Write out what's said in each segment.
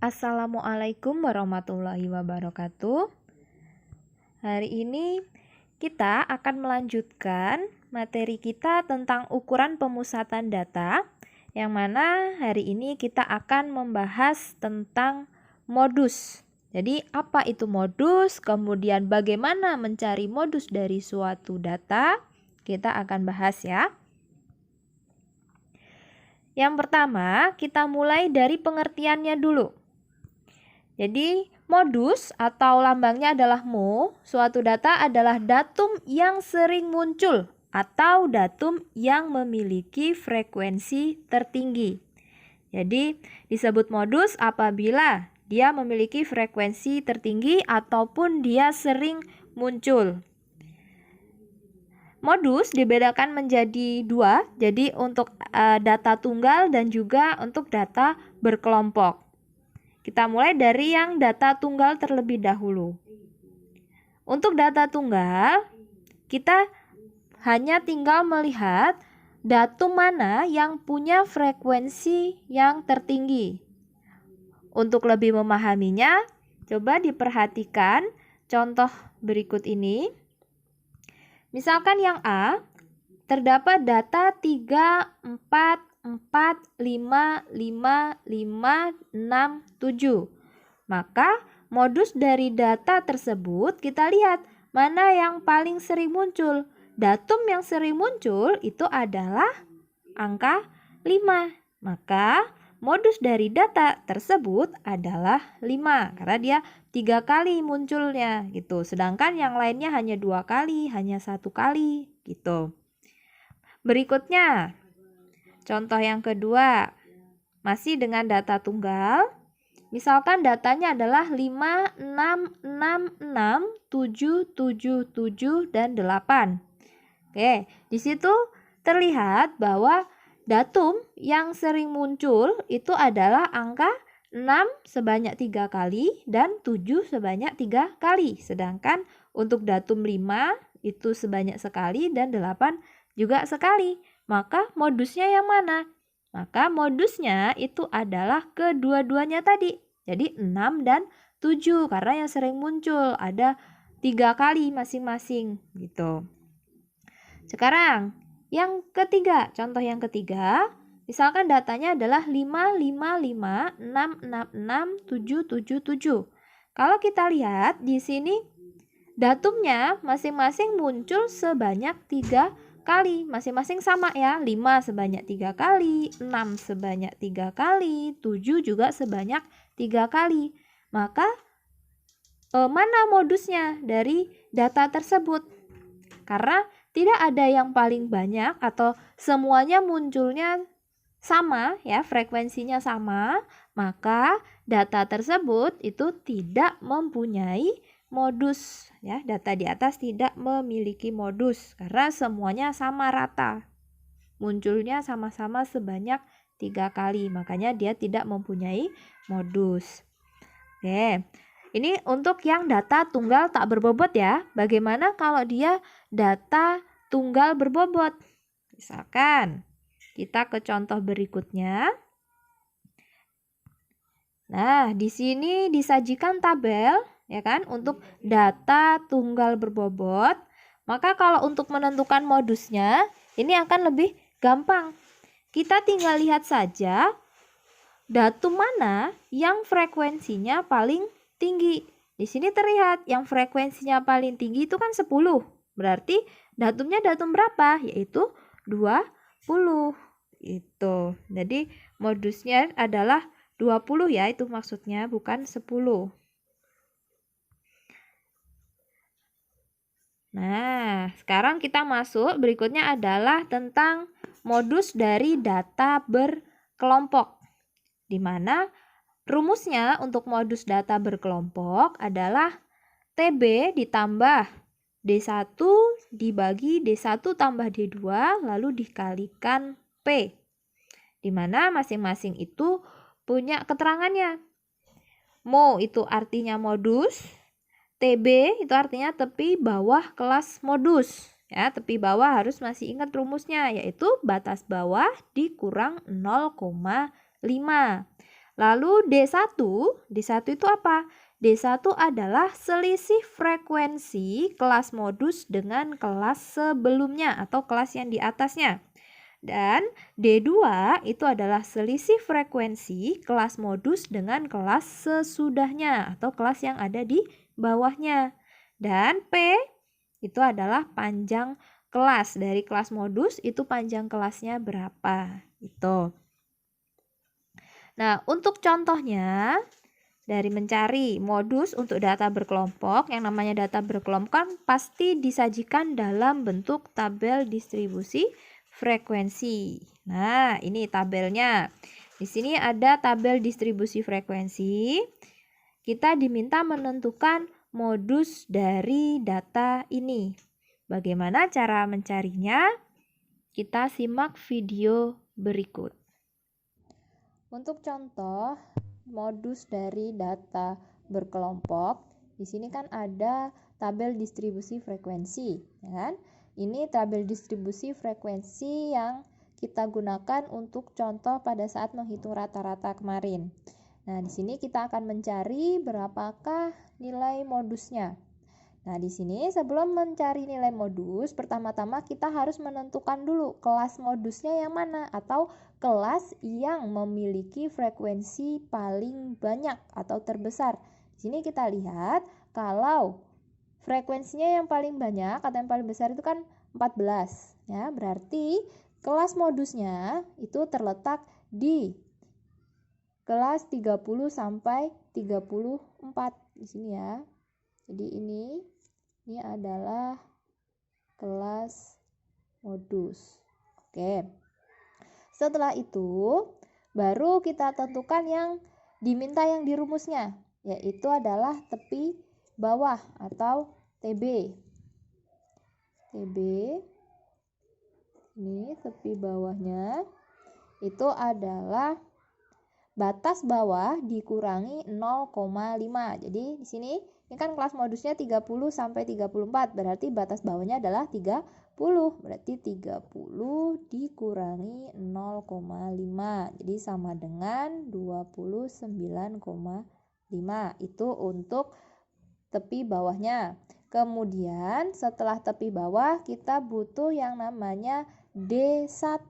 Assalamualaikum warahmatullahi wabarakatuh. Hari ini kita akan melanjutkan materi kita tentang ukuran pemusatan data, yang mana hari ini kita akan membahas tentang modus. Jadi apa itu modus, kemudian bagaimana mencari modus dari suatu data, kita akan bahas ya. Yang pertama, kita mulai dari pengertiannya dulu. Jadi, modus atau lambangnya adalah mo. Suatu data adalah datum yang sering muncul atau datum yang memiliki frekuensi tertinggi. Jadi, disebut modus apabila dia memiliki frekuensi tertinggi ataupun dia sering muncul. Modus dibedakan menjadi dua, jadi untuk data tunggal dan juga untuk data berkelompok. Kita mulai dari yang data tunggal terlebih dahulu. Untuk data tunggal, kita hanya tinggal melihat datum mana yang punya frekuensi yang tertinggi. Untuk lebih memahaminya, coba diperhatikan contoh berikut ini. Misalkan yang A, terdapat data 3, 4, 4, 5, 5, 5, 6, 7. Maka modus dari data tersebut kita lihat mana yang paling sering muncul. Datum yang sering muncul itu adalah angka 5. Maka modus dari data tersebut adalah 5 karena dia 3 kali munculnya gitu. Sedangkan yang lainnya hanya 2 kali, hanya 1 kali gitu. Berikutnya, contoh yang kedua, masih dengan data tunggal. Misalkan datanya adalah 5, 6, 6, 6, 7, 7, 7, dan 8. Oke, di situ terlihat bahwa datum yang sering muncul itu adalah angka 6 sebanyak 3 kali dan 7 sebanyak 3 kali. Sedangkan untuk datum 5 itu sebanyak sekali dan 8 juga sekali. Maka modusnya yang mana? Maka modusnya itu adalah kedua-duanya tadi. Jadi 6 dan 7 karena yang sering muncul ada 3 kali masing-masing gitu. Sekarang yang ketiga, contoh yang ketiga, misalkan datanya adalah 5, 5, 5, 6, 6, 6, 7, 7, 7. Kalau kita lihat di sini datumnya masing-masing muncul sebanyak 3 kali. Masing-masing sama ya, 5 sebanyak 3 kali, 6 sebanyak 3 kali, 7 juga sebanyak 3 kali. Maka mana modusnya dari data tersebut? Karena tidak ada yang paling banyak atau semuanya munculnya sama ya, frekuensinya sama, maka data tersebut itu tidak mempunyai modus ya. Data di atas tidak memiliki modus karena semuanya sama rata. Munculnya sama-sama sebanyak 3 kali, makanya dia tidak mempunyai modus. Oke. Ini untuk yang data tunggal tak berbobot ya. Bagaimana kalau dia data tunggal berbobot? Misalkan kita ke contoh berikutnya. Nah, di sini disajikan tabel ya kan untuk data tunggal berbobot. Maka kalau untuk menentukan modusnya, ini akan lebih gampang. Kita tinggal lihat saja datum mana yang frekuensinya paling tinggi. Di sini terlihat yang frekuensinya paling tinggi itu kan 10. Berarti datumnya datum berapa? Yaitu 20. Itu. Jadi modusnya adalah 20 ya, itu maksudnya bukan 10. Nah, sekarang kita masuk berikutnya adalah tentang modus dari data berkelompok. Di mana rumusnya untuk modus data berkelompok adalah TB ditambah D1 dibagi D1 tambah D2 lalu dikalikan P. Di mana masing-masing itu punya keterangannya. Mo itu artinya modus, TB itu artinya tepi bawah kelas modus. Ya, tepi bawah harus masih ingat rumusnya, yaitu batas bawah dikurang 0,5. Lalu D1 itu apa? D1 adalah selisih frekuensi kelas modus dengan kelas sebelumnya atau kelas yang di atasnya. Dan D2 itu adalah selisih frekuensi kelas modus dengan kelas sesudahnya atau kelas yang ada di bawahnya. Dan P itu adalah panjang kelas. Dari kelas modus itu panjang kelasnya berapa. Gitu. Nah, untuk contohnya, dari mencari modus untuk data berkelompok, yang namanya data berkelompok kan pasti disajikan dalam bentuk tabel distribusi frekuensi. Nah, ini tabelnya. Di sini ada tabel distribusi frekuensi. Kita diminta menentukan modus dari data ini. Bagaimana cara mencarinya? Kita simak video berikut. Untuk contoh modus dari data berkelompok, di sini kan ada tabel distribusi frekuensi, ya kan? Ini tabel distribusi frekuensi yang kita gunakan untuk contoh pada saat menghitung rata-rata kemarin. Nah, di sini kita akan mencari berapakah nilai modusnya. Nah, di sini sebelum mencari nilai modus, pertama-tama kita harus menentukan dulu kelas modusnya yang mana atau kelas yang memiliki frekuensi paling banyak atau terbesar. Di sini kita lihat kalau frekuensinya yang paling banyak atau yang paling besar itu kan 14, ya. Berarti kelas modusnya itu terletak di kelas 30 sampai 34 di sini ya. Jadi ini adalah kelas modus. Oke. Setelah itu, baru kita tentukan yang diminta yang di rumusnya, yaitu adalah tepi bawah atau TB. TB, ini tepi bawahnya, itu adalah batas bawah dikurangi 0,5. Jadi di sini ini kan kelas modusnya 30 sampai 34, berarti batas bawahnya adalah 30. Berarti 30 dikurangi 0,5. Jadi sama dengan 29,5. Itu untuk tepi bawahnya. Kemudian setelah tepi bawah kita butuh yang namanya D1.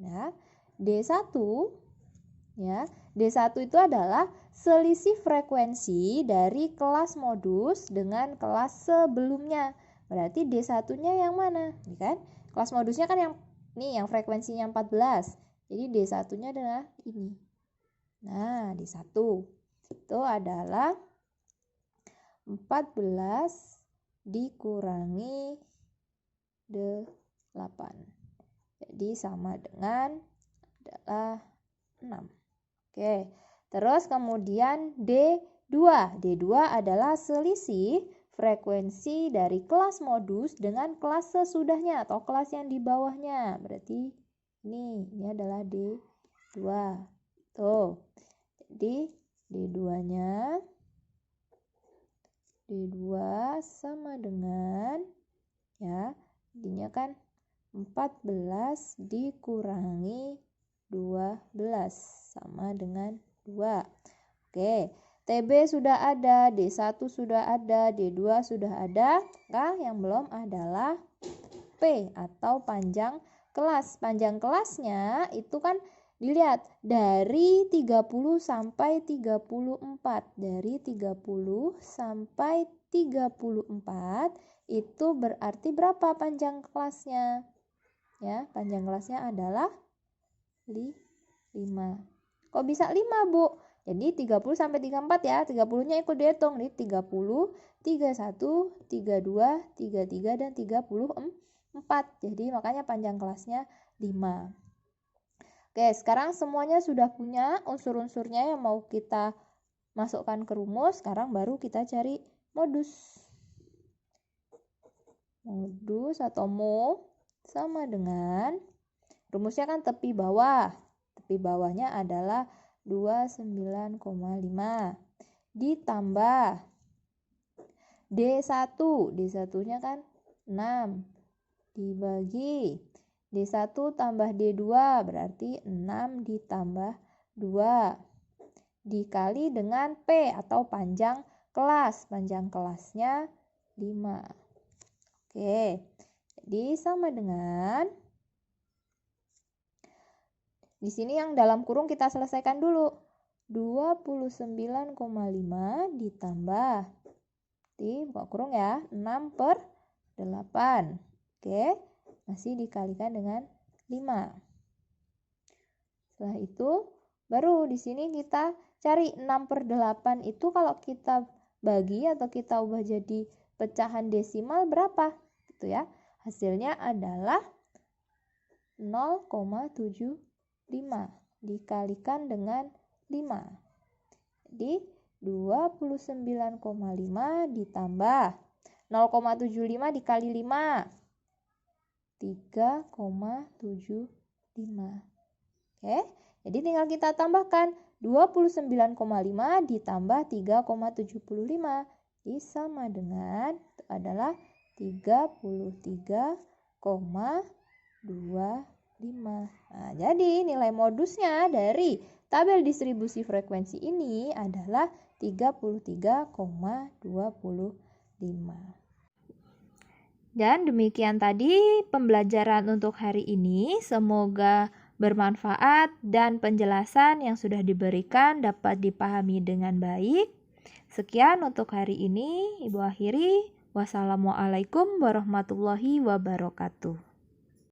Ya. D1 ya. D1 itu adalah selisih frekuensi dari kelas modus dengan kelas sebelumnya. Berarti D1-nya yang mana? Ini kan? Kelas modusnya kan yang frekuensinya 14. Jadi D1-nya adalah ini. Nah, D1 itu adalah 14 dikurangi 8. Jadi sama dengan adalah 6. Oke, terus kemudian D2. D2 adalah selisih frekuensi dari kelas modus dengan kelas sesudahnya atau kelas yang di bawahnya. Berarti ini adalah D2. Tuh. Jadi D2-nya D2 sama dengan ya, jadinya kan 14 dikurangi 12 sama dengan 2. Oke, TB sudah ada, D1 sudah ada, D2 sudah ada. Nah, yang belum adalah P atau panjang kelas. Panjang kelasnya itu kan dilihat dari 30 sampai 34. Dari 30 sampai 34 itu berarti berapa panjang kelasnya? Ya, panjang kelasnya adalah 5. Kok bisa 5, Bu? Jadi 30 sampai 34 ya. 30-nya ikut dihitung. Jadi 30, 31, 32, 33 dan 34. Jadi makanya panjang kelasnya 5. Oke, sekarang semuanya sudah punya unsur-unsurnya yang mau kita masukkan ke rumus. Sekarang baru kita cari modus. Modus atau mu sama dengan rumusnya kan tepi bawah. Tepi bawahnya adalah 29,5 ditambah D1. D1-nya kan 6 dibagi D1 tambah D2 berarti 6 ditambah 2 dikali dengan P atau panjang kelas. Panjang kelasnya 5. Oke, jadi sama dengan, di sini yang dalam kurung kita selesaikan dulu. 29,5 ditambah, buka kurung ya, 6/8. Oke, masih dikalikan dengan 5. Setelah itu, baru di sini kita cari 6/8 itu kalau kita bagi atau kita ubah jadi pecahan desimal berapa? Gitu ya. Hasilnya adalah 0,75 dikalikan dengan 5. Jadi 29,5 ditambah 0,75 dikali 5. 3,75. Oke, jadi tinggal kita tambahkan 29,5 ditambah 3,75 sama dengan, itu adalah 33,25. Nah, jadi nilai modusnya dari tabel distribusi frekuensi ini adalah 33,25. Dan demikian tadi pembelajaran untuk hari ini. Semoga bermanfaat dan penjelasan yang sudah diberikan dapat dipahami dengan baik. Sekian untuk hari ini. Ibu akhiri. Wassalamualaikum warahmatullahi wabarakatuh.